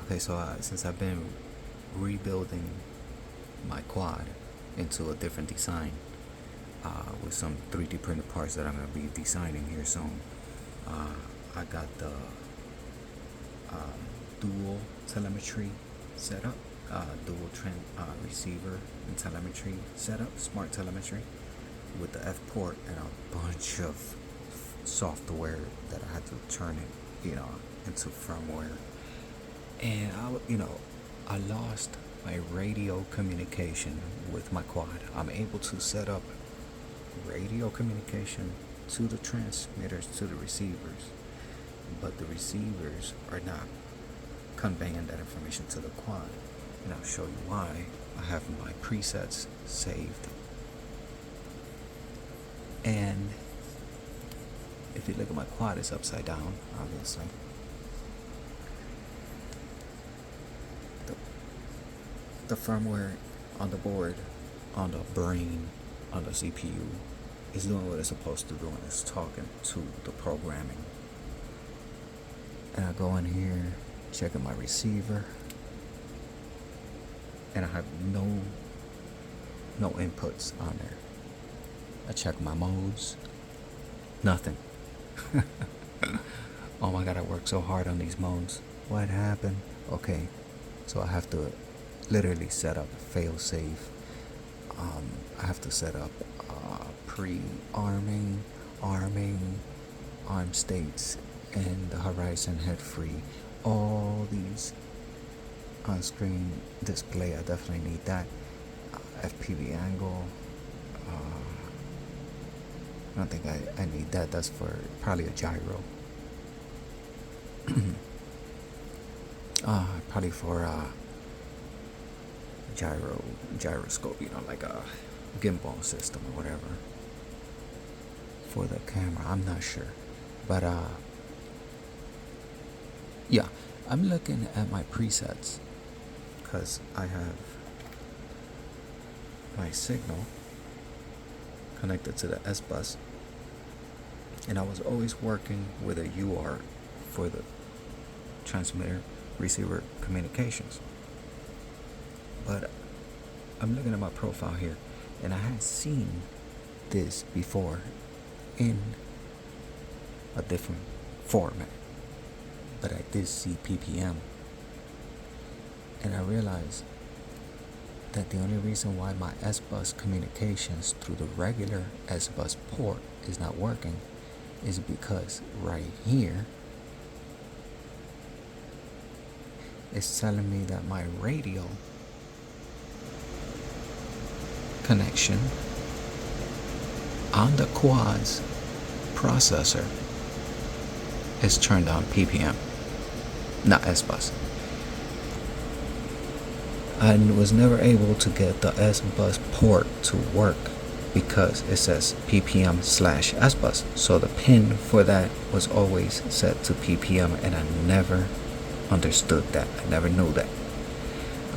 Okay, so since I've been rebuilding my quad into a different design with some 3D printed parts that I'm going to be designing here soon, I got the dual telemetry setup, dual receiver and telemetry setup, smart telemetry with the F port and a bunch of software that I had to turn it, into firmware. And I lost my radio communication with my quad. I'm able to set up radio communication to the transmitters, to the receivers, but the receivers are not conveying that information to the quad. And I'll show you why. I have my presets saved. And if you look at my quad, it's upside down, obviously. The firmware on the board, on the brain, on the CPU is doing what it's supposed to do, and it's talking to the programming. And I go in here, checking my receiver, and I have no inputs on there. I check my modes, nothing. Oh my god, I worked so hard on these modes. What happened? Okay, so I have to literally set up fail safe. I have to set up pre-arming, arm states, and the horizon head free. All these on-screen display, I definitely need that. FPV angle, I don't think I need that. That's for probably a gyro. Probably for gyroscope, like a gimbal system or whatever for the camera. I'm not sure, but yeah, I'm looking at my presets because I have my signal connected to the S bus, and I was always working with a UART for the transmitter receiver communications. But I'm looking at my profile here, and I had seen this before in a different format, but I did see PPM, and I realized that the only reason why my S-Bus communications through the regular S-Bus port is not working is because right here it's telling me that my radio connection on the quad's processor is turned on PPM, not S-Bus. I was never able to get the S-Bus port to work because it says PPM/S-Bus. So the pin for that was always set to PPM, and I never understood that. I never knew that.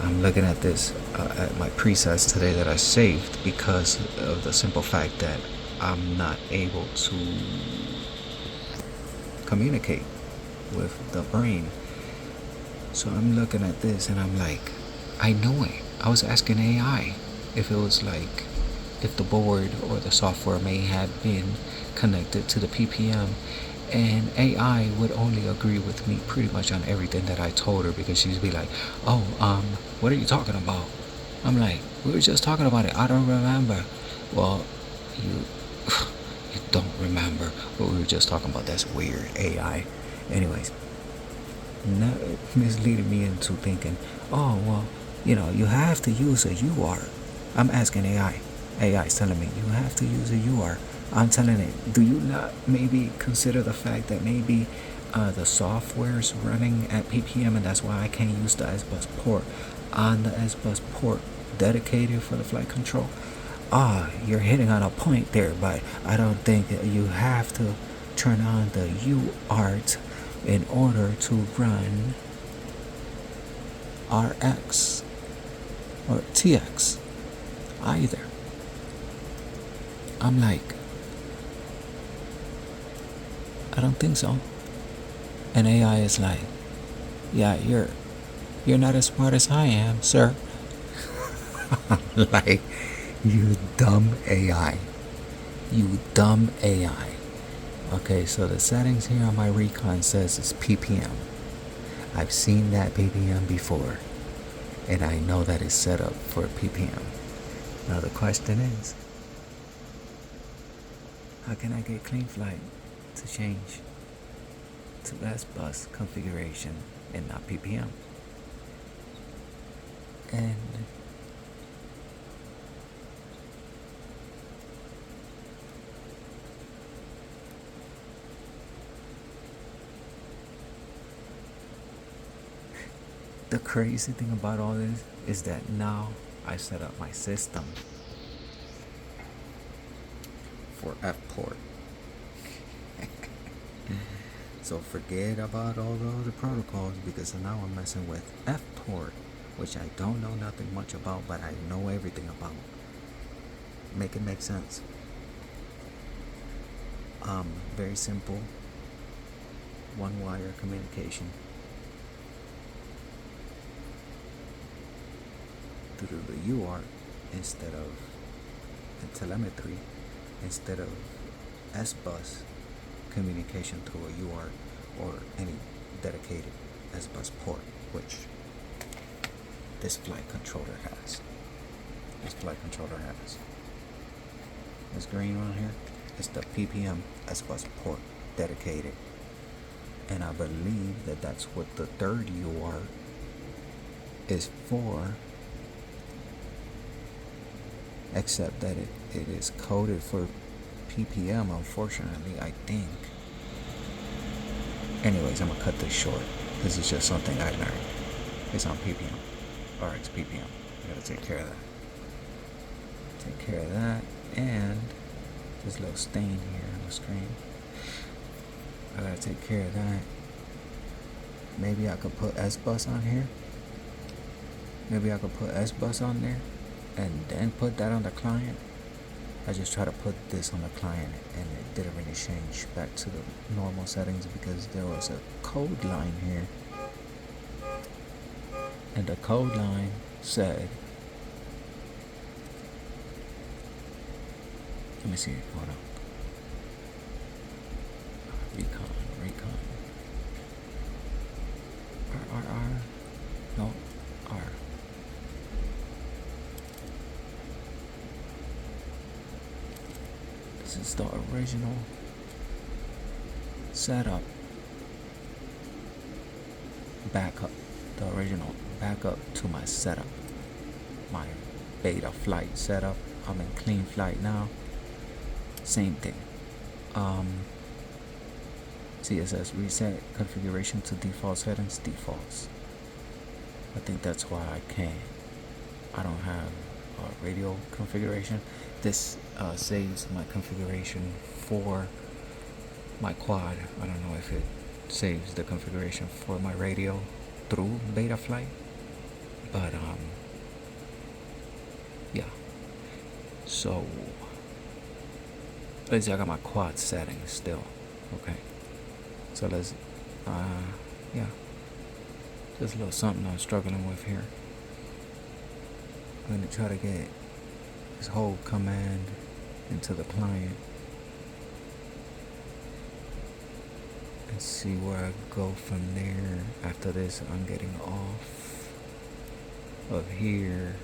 I'm looking at this at my presets today that I saved because of the simple fact that I'm not able to communicate with the brain. So I'm looking at this and I'm like, I know it. I was asking AI if it was like, if the board or the software may have been connected to the PPM, and AI would only agree with me pretty much on everything that I told her, because she'd be like, oh, what are you talking about? I'm like, we were just talking about it. I don't remember. Well, you don't remember what we were just talking about. That's weird, AI. Anyways, now it misleading me into thinking, oh, well, you have to use a UART. I'm asking AI. AI is telling me you have to use a UART. I'm telling it, do you not maybe consider the fact that maybe the software's running at PPM, and that's why I can't use the S-Bus port on the S-Bus port dedicated for the flight control? You're hitting on a point there, but I don't think that you have to turn on the UART in order to run RX or TX either. I'm like, I don't think so. And AI is like, yeah, you're You're not as smart as I am, sir. Like, you dumb AI. You dumb AI. Okay, so the settings here on my Recon says it's ppm. I've seen that ppm before, and I know that it's set up for ppm. Now the question is, how can I get CleanFlight to change to S-Bus configuration and not ppm? And the crazy thing about all this is that now I set up my system for F port. So forget about all the other protocols, because now I'm messing with F port, which I don't know nothing much about, but I know everything about. Make it make sense. Very simple. One wire communication through the UART instead of the telemetry, instead of S-Bus communication through a UART or any dedicated S-Bus port, which this flight controller has. This green one here is the ppm S-Bus port dedicated, and I believe that that's what the third UART is for, except that it is coded for ppm, unfortunately, I think. Anyways, I'm gonna cut this short. This is just something I learned. It's on ppm, or it's ppm. I gotta take care of that. And this little stain here on the screen, I gotta take care of that. Maybe I could put S-Bus on here. Maybe I could put S-Bus on there and then put that on the client. I just tried to put this on the client and it didn't really change back to the normal settings because there was a code line here. And the code line said, let me see, hold on. Recon. R. No, R. This is the original setup. Backup. The original backup to my setup. My beta flight setup. I'm in CleanFlight now. Same thing. CSS reset configuration to default settings, defaults. I think that's why I don't have a radio configuration. This saves my configuration for my quad. I don't know if it saves the configuration for my radio through Betaflight, but yeah. So let's see, I got my quad settings still. Okay. So let's yeah. Just a little something I'm struggling with here. I'm gonna try to get this whole command into the client and see where I go from there. After this, I'm getting off of here.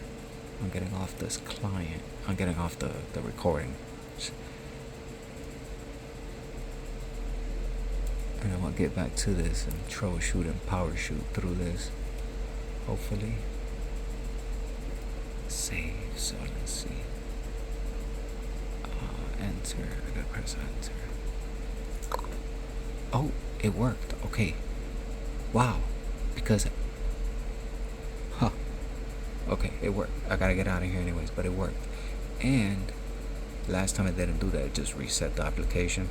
I'm getting off this client. I'm getting off the recording. And I'm gonna get back to this and troubleshoot and power shoot through this. Hopefully. Save. So let's see. Enter. I gotta press enter. Oh, it worked. Okay. Wow. Because. Okay, it worked. I gotta get out of here anyways, but it worked. And last time it didn't do that. It just reset the application.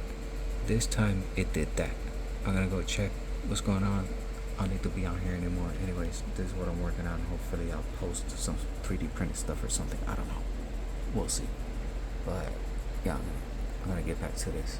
This time it did that. I'm gonna go check what's going on. I don't need to be on here anymore. Anyways, this is what I'm working on. Hopefully I'll post some 3D printed stuff or something. I don't know. We'll see. But yeah, I'm gonna get back to this.